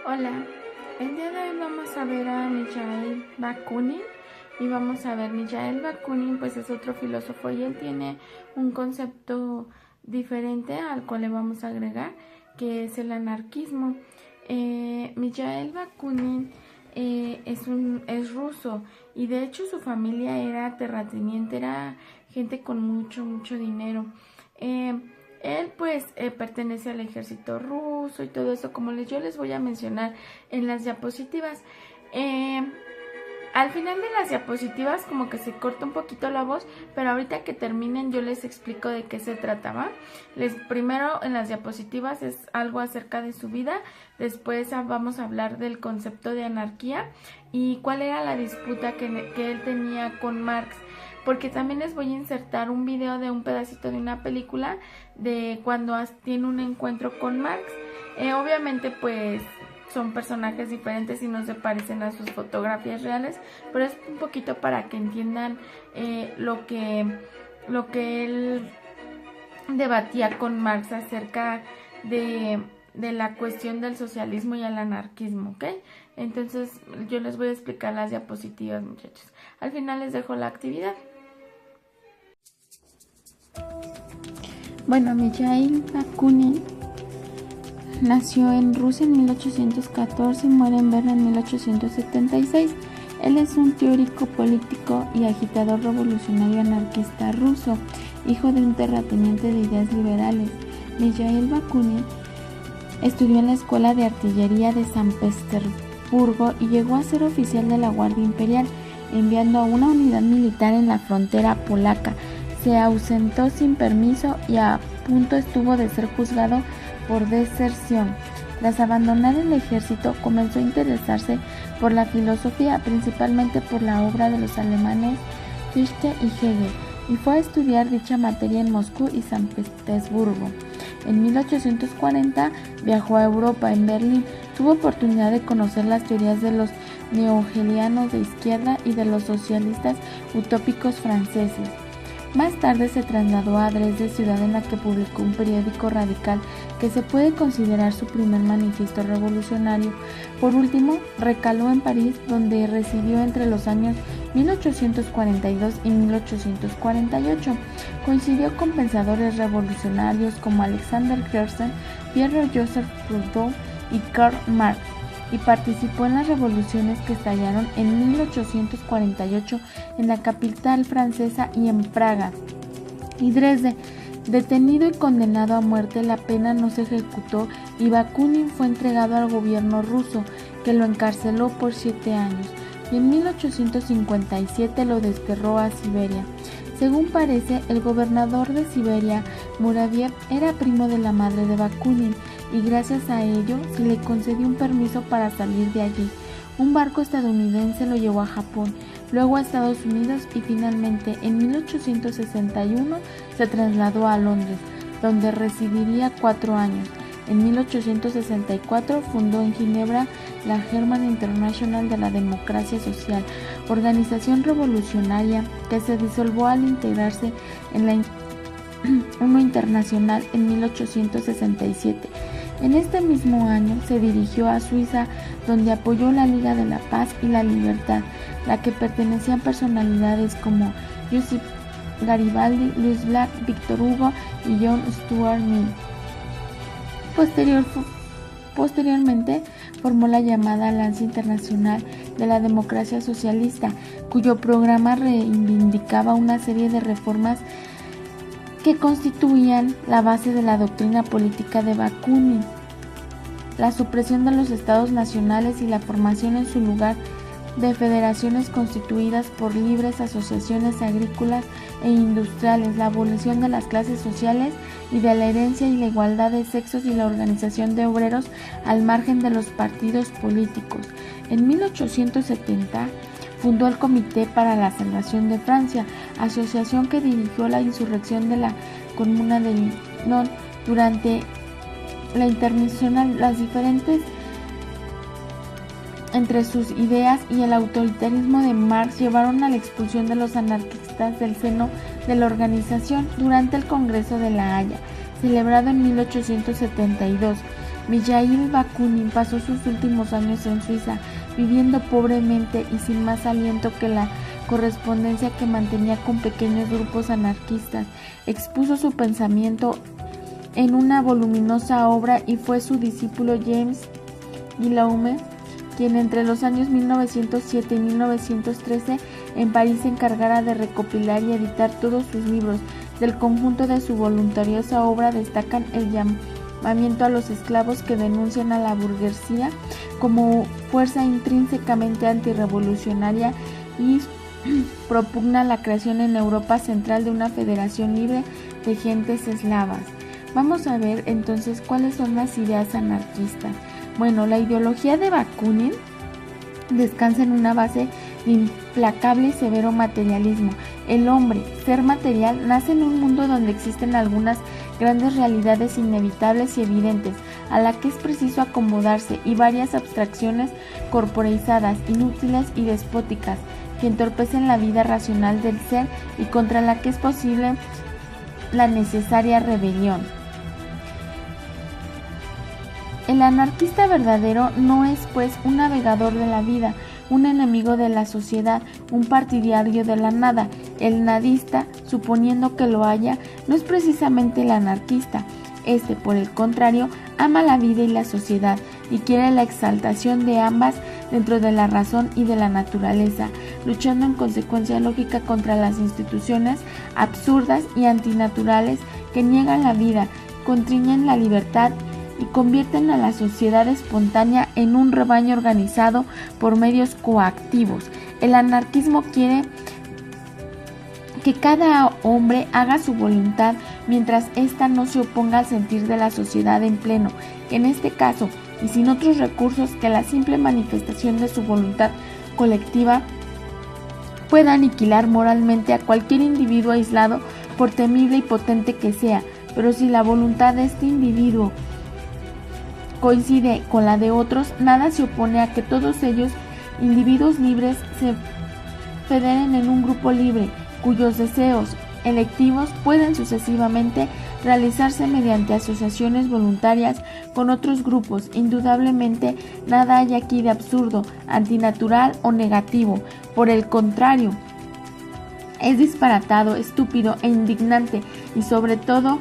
Hola, el día de hoy vamos a ver a Mikhail Bakunin y vamos a ver, Mikhail Bakunin pues es otro filósofo y él tiene un concepto diferente al cual le vamos a agregar, que es el anarquismo. Mikhail Bakunin es ruso y de hecho su familia era terrateniente, era gente con mucho dinero. Él pues pertenece al ejército ruso y todo eso, como yo les voy a mencionar en las diapositivas. Al final de las diapositivas como que se corta un poquito la voz, pero ahorita que terminen yo les explico de qué se trataba. Primero en las diapositivas es algo acerca de su vida, después vamos a hablar del concepto de anarquía y cuál era la disputa que él tenía con Marx, porque también les voy a insertar un video de un pedacito de una película de cuando tiene un encuentro con Marx. Obviamente pues son personajes diferentes y no se parecen a sus fotografías reales, pero es un poquito para que entiendan lo que él debatía con Marx acerca de la cuestión del socialismo y el anarquismo, ¿ok? Entonces yo les voy a explicar las diapositivas, muchachos. Al final les dejo la actividad. Bueno, Mikhail Bakunin nació en Rusia en 1814 y muere en Berna en 1876. Él es un teórico político y agitador revolucionario anarquista ruso, hijo de un terrateniente de ideas liberales. Mikhail Bakunin estudió en la Escuela de Artillería de San Petersburgo y llegó a ser oficial de la Guardia Imperial, enviando a una unidad militar en la frontera polaca. Se ausentó sin permiso y a punto estuvo de ser juzgado por deserción. Tras abandonar el ejército, comenzó a interesarse por la filosofía, principalmente por la obra de los alemanes Fichte y Hegel, y fue a estudiar dicha materia en Moscú y San Petersburgo. En 1840 viajó a Europa. En Berlín tuvo oportunidad de conocer las teorías de los neohegelianos de izquierda y de los socialistas utópicos franceses. Más tarde se trasladó a Dresde, ciudad en la que publicó un periódico radical que se puede considerar su primer manifiesto revolucionario. Por último, recaló en París, donde residió entre los años 1842 y 1848. Coincidió con pensadores revolucionarios como Alexander Herzen, Pierre-Joseph Proudhon y Karl Marx, y participó en las revoluciones que estallaron en 1848 en la capital francesa y en Praga y Dresde. Detenido y condenado a muerte, la pena no se ejecutó y Bakunin fue entregado al gobierno ruso, que lo encarceló por 7 años y en 1857 lo desterró a Siberia. Según parece, el gobernador de Siberia, Muraviev, era primo de la madre de Bakunin, y gracias a ello se le concedió un permiso para salir de allí. Un barco estadounidense lo llevó a Japón, luego a Estados Unidos y finalmente en 1861 se trasladó a Londres, donde residiría 4 años. En 1864 fundó en Ginebra la German International de la Democracia Social, organización revolucionaria que se disolvió al integrarse en la UNO Internacional en 1867. En este mismo año se dirigió a Suiza, donde apoyó la Liga de la Paz y la Libertad, la que pertenecían personalidades como Joseph Garibaldi, Louis Black, Victor Hugo y John Stuart Mill. Posteriormente formó la llamada Alianza Internacional de la Democracia Socialista, cuyo programa reivindicaba una serie de reformas que constituían la base de la doctrina política de Bakunin: la supresión de los estados nacionales y la formación en su lugar de federaciones constituidas por libres asociaciones agrícolas e industriales, la abolición de las clases sociales y de la herencia y la igualdad de sexos y la organización de obreros al margen de los partidos políticos. En 1870 fundó el Comité para la Salvación de Francia, asociación que dirigió la insurrección de la Comuna de Lyon. Durante la Internacional, las diferentes entre sus ideas y el autoritarismo de Marx llevaron a la expulsión de los anarquistas del seno de la organización. Durante el Congreso de La Haya, celebrado en 1872, Mijaíl Bakunin pasó sus últimos años en Suiza, viviendo pobremente y sin más aliento que la correspondencia que mantenía con pequeños grupos anarquistas. Expuso su pensamiento en una voluminosa obra y fue su discípulo James Guillaume quien entre los años 1907 y 1913 en París se encargara de recopilar y editar todos sus libros. Del conjunto de su voluntariosa obra destacan el llamamiento a los esclavos, que denuncian a la burguesía como fuerza intrínsecamente antirrevolucionaria y propugna la creación en Europa Central de una federación libre de gentes eslavas. Vamos a ver entonces cuáles son las ideas anarquistas. Bueno, la ideología de Bakunin descansa en una base de implacable y severo materialismo. El hombre, ser material, nace en un mundo donde existen algunas grandes realidades inevitables y evidentes, a la que es preciso acomodarse, y varias abstracciones corporalizadas, inútiles y despóticas, que entorpecen la vida racional del ser y contra la que es posible la necesaria rebelión. El anarquista verdadero no es, pues, un navegador de la vida, un enemigo de la sociedad, un partidario de la nada. El nadista, suponiendo que lo haya, no es precisamente el anarquista. Este, por el contrario, ama la vida y la sociedad y quiere la exaltación de ambas dentro de la razón y de la naturaleza, luchando en consecuencia lógica contra las instituciones absurdas y antinaturales que niegan la vida, constriñen la libertad y convierten a la sociedad espontánea en un rebaño organizado por medios coactivos. El anarquismo quiere que cada hombre haga su voluntad mientras ésta no se oponga al sentir de la sociedad en pleno, que en este caso, y sin otros recursos que la simple manifestación de su voluntad colectiva, pueda aniquilar moralmente a cualquier individuo aislado, por temible y potente que sea. Pero si la voluntad de este individuo coincide con la de otros, nada se opone a que todos ellos, individuos libres, se federen en un grupo libre, cuyos deseos electivos pueden sucesivamente realizarse mediante asociaciones voluntarias con otros grupos. Indudablemente, nada hay aquí de absurdo, antinatural o negativo. Por el contrario, es disparatado, estúpido e indignante, y sobre todo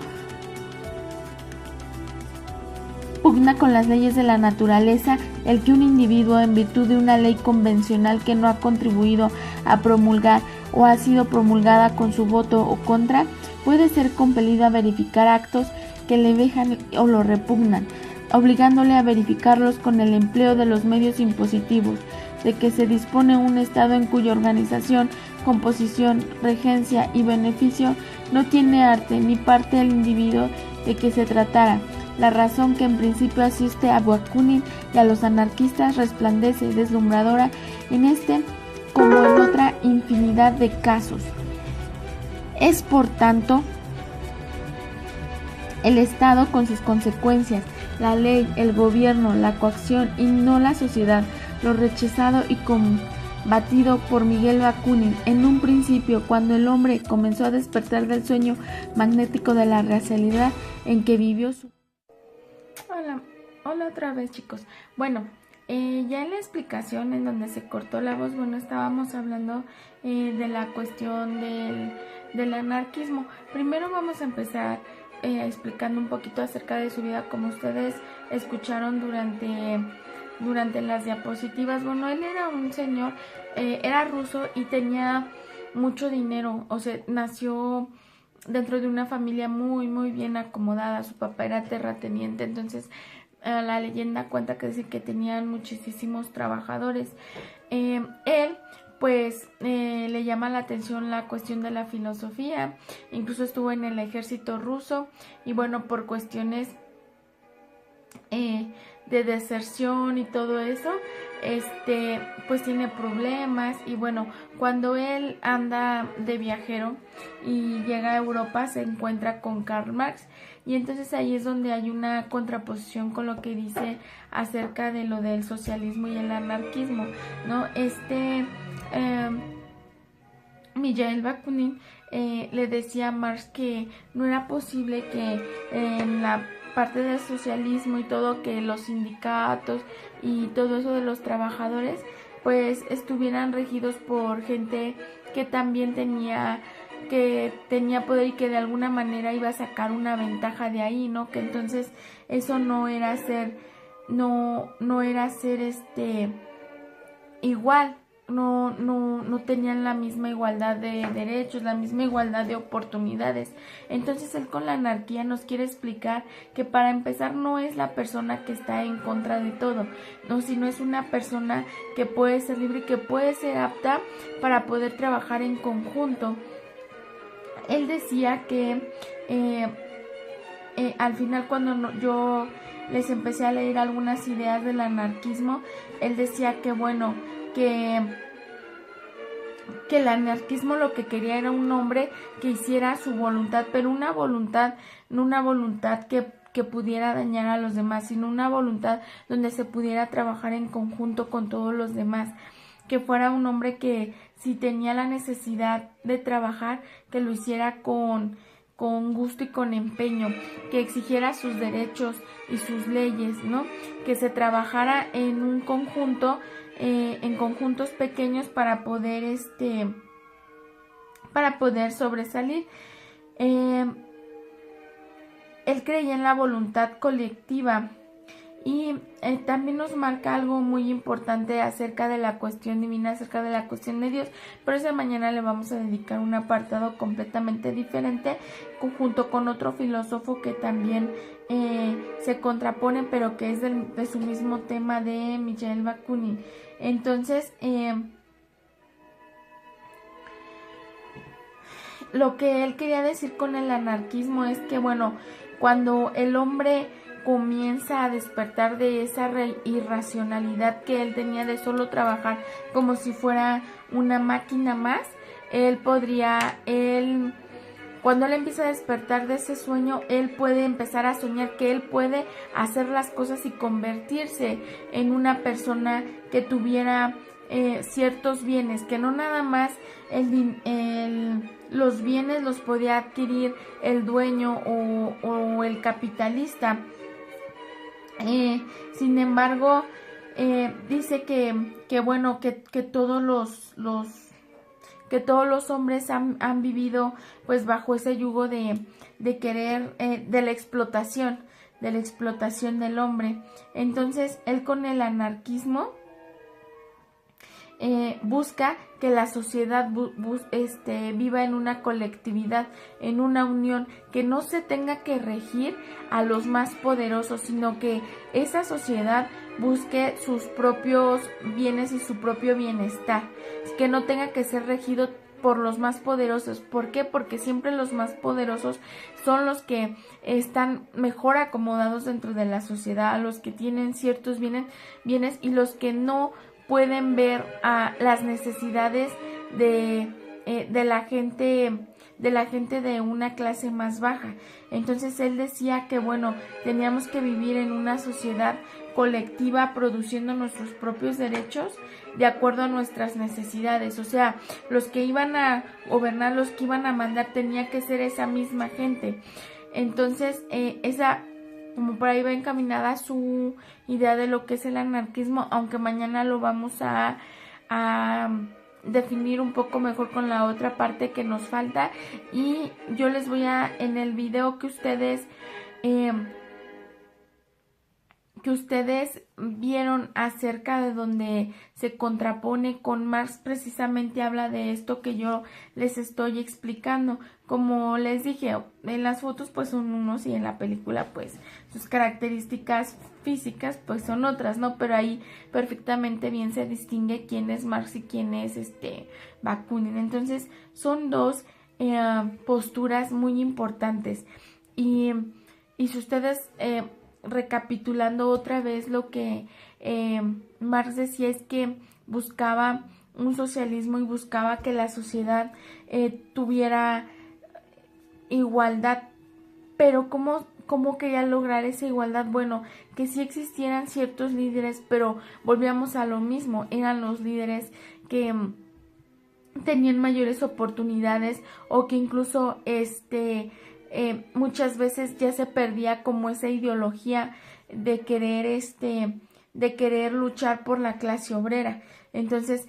pugna con las leyes de la naturaleza el que un individuo, en virtud de una ley convencional que no ha contribuido a promulgar o ha sido promulgada con su voto o contra, puede ser compelido a verificar actos que le vejan o lo repugnan, obligándole a verificarlos con el empleo de los medios impositivos de que se dispone un Estado, en cuya organización, composición, regencia y beneficio no tiene arte ni parte el individuo de que se tratara. La razón que en principio asiste a Bakunin y a los anarquistas resplandece deslumbradora en este como en otra infinidad de casos. Es, por tanto, el Estado con sus consecuencias, la ley, el gobierno, la coacción y no la sociedad, lo rechazado y combatido por Miguel Bakunin en un principio, cuando el hombre comenzó a despertar del sueño magnético de la realidad en que vivió su... Hola otra vez, chicos. Bueno, ya en la explicación en donde se cortó la voz, bueno, estábamos hablando de la cuestión del anarquismo. Primero vamos a empezar explicando un poquito acerca de su vida, como ustedes escucharon durante las diapositivas. Bueno, él era un señor, era ruso y tenía mucho dinero, o sea, nació dentro de una familia muy muy bien acomodada. Su papá era terrateniente, entonces la leyenda cuenta que dice que tenían muchísimos trabajadores. Él pues le llama la atención la cuestión de la filosofía, incluso estuvo en el ejército ruso y bueno, por cuestiones de deserción y todo eso, pues tiene problemas. Y bueno, cuando él anda de viajero y llega a Europa, se encuentra con Karl Marx, y entonces ahí es donde hay una contraposición con lo que dice acerca de lo del socialismo y el anarquismo, ¿no? Mijaíl Bakunin le decía a Marx que no era posible que en la parte del socialismo y todo, que los sindicatos y todo eso de los trabajadores pues estuvieran regidos por gente que también tenía poder y que de alguna manera iba a sacar una ventaja de ahí, ¿no? Que entonces eso no era ser igual, no tenían la misma igualdad de derechos, la misma igualdad de oportunidades. Entonces él con la anarquía nos quiere explicar que para empezar no es la persona que está en contra de todo, no, sino es una persona que puede ser libre y que puede ser apta para poder trabajar en conjunto. Él decía que al final, cuando yo les empecé a leer algunas ideas del anarquismo, él decía que bueno, que el anarquismo lo que quería era un hombre que hiciera su voluntad, pero una voluntad, no una voluntad que pudiera dañar a los demás, sino una voluntad donde se pudiera trabajar en conjunto con todos los demás, que fuera un hombre que si tenía la necesidad de trabajar, que lo hiciera con gusto y con empeño, que exigiera sus derechos y sus leyes, ¿no? Que se trabajara en un conjunto, en conjuntos pequeños para poder sobresalir. Él creía en la voluntad colectiva y también nos marca algo muy importante acerca de la cuestión divina, acerca de la cuestión de Dios. Por eso mañana le vamos a dedicar un apartado completamente diferente, junto con otro filósofo que también se contrapone, pero que es de su mismo tema, de Michel Bakunin. Entonces, lo que él quería decir con el anarquismo es que, bueno, cuando el hombre comienza a despertar de esa irracionalidad que él tenía de solo trabajar como si fuera una máquina más, cuando él empieza a despertar de ese sueño, él puede empezar a soñar que él puede hacer las cosas y convertirse en una persona que tuviera ciertos bienes, que no nada más los bienes los podía adquirir el dueño o el capitalista. Sin embargo, dice que bueno, que todos los hombres han vivido pues bajo ese yugo de querer, de la explotación del hombre. Entonces él con el anarquismo busca que la sociedad viva en una colectividad, en una unión, que no se tenga que regir a los más poderosos, sino que esa sociedad busque sus propios bienes y su propio bienestar, que no tenga que ser regido por los más poderosos. ¿Por qué? Porque siempre los más poderosos son los que están mejor acomodados dentro de la sociedad, los que tienen ciertos bienes y los que no pueden ver las necesidades de la gente de una clase más baja. Entonces él decía que bueno, teníamos que vivir en una sociedad colectiva, produciendo nuestros propios derechos de acuerdo a nuestras necesidades. O sea, los que iban a gobernar, los que iban a mandar, tenía que ser esa misma gente. Entonces como por ahí va encaminada su idea de lo que es el anarquismo, aunque mañana lo vamos a definir un poco mejor con la otra parte que nos falta. Y yo les voy en el video que ustedes vieron acerca de donde se contrapone con Marx, precisamente habla de esto que yo les estoy explicando. Como les dije, en las fotos pues son unos y en la película pues sus características físicas pues son otras, ¿no? Pero ahí perfectamente bien se distingue quién es Marx y quién es Bakunin. Entonces son dos posturas muy importantes. Y si ustedes recapitulando otra vez lo que Marx decía, es que buscaba un socialismo y buscaba que la sociedad tuviera igualdad. Pero ¿cómo quería lograr esa igualdad? Bueno, que sí existieran ciertos líderes, pero volvíamos a lo mismo, eran los líderes que tenían mayores oportunidades o que incluso muchas veces ya se perdía como esa ideología de querer luchar por la clase obrera. Entonces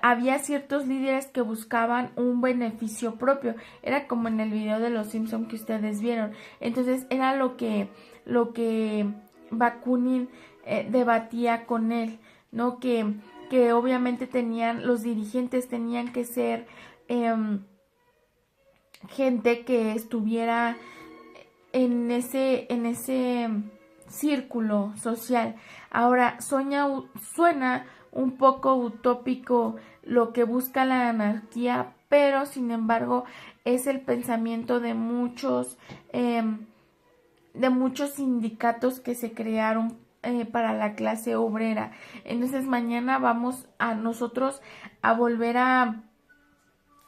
había ciertos líderes que buscaban un beneficio propio. Era como en el video de los Simpson que ustedes vieron. Entonces era lo que Bakunin debatía con él, ¿no? Que obviamente los dirigentes tenían que ser gente que estuviera en ese círculo social. Ahora, suena un poco utópico lo que busca la anarquía, pero sin embargo es el pensamiento de muchos sindicatos que se crearon para la clase obrera. Entonces mañana vamos a nosotros a volver a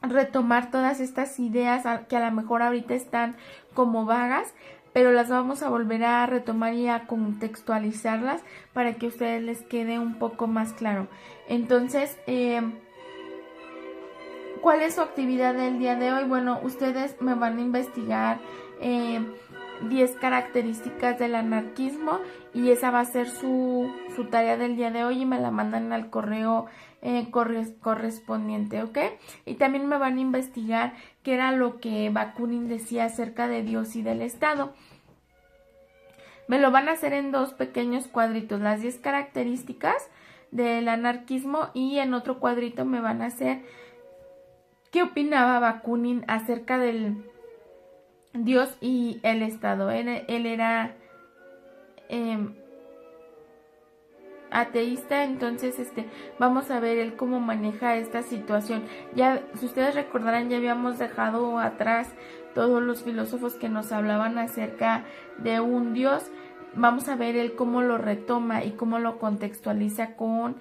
retomar todas estas ideas que a lo mejor ahorita están como vagas, pero las vamos a volver a retomar y a contextualizarlas para que a ustedes les quede un poco más claro. Entonces, ¿cuál es su actividad del día de hoy? Bueno, ustedes me van a investigar 10 características del anarquismo y esa va a ser su tarea del día de hoy y me la mandan al correo correspondiente, ¿ok? Y también me van a investigar qué era lo que Bakunin decía acerca de Dios y del Estado. Me lo van a hacer en 2 pequeños cuadritos, las 10 características del anarquismo, y en otro cuadrito me van a hacer qué opinaba Bakunin acerca del Dios y el Estado. Él era ateísta, entonces vamos a ver él cómo maneja esta situación. Ya, si ustedes recordarán, ya habíamos dejado atrás todos los filósofos que nos hablaban acerca de un Dios. Vamos a ver él cómo lo retoma y cómo lo contextualiza con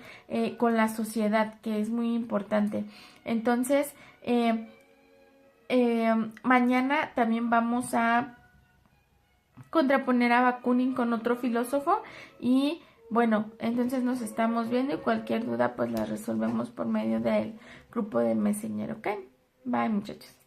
la sociedad, que es muy importante. Entonces, mañana también vamos a contraponer a Bakunin con otro filósofo y bueno, entonces nos estamos viendo y cualquier duda pues la resolvemos por medio del grupo de Messenger, ¿ok? Bye, muchachos.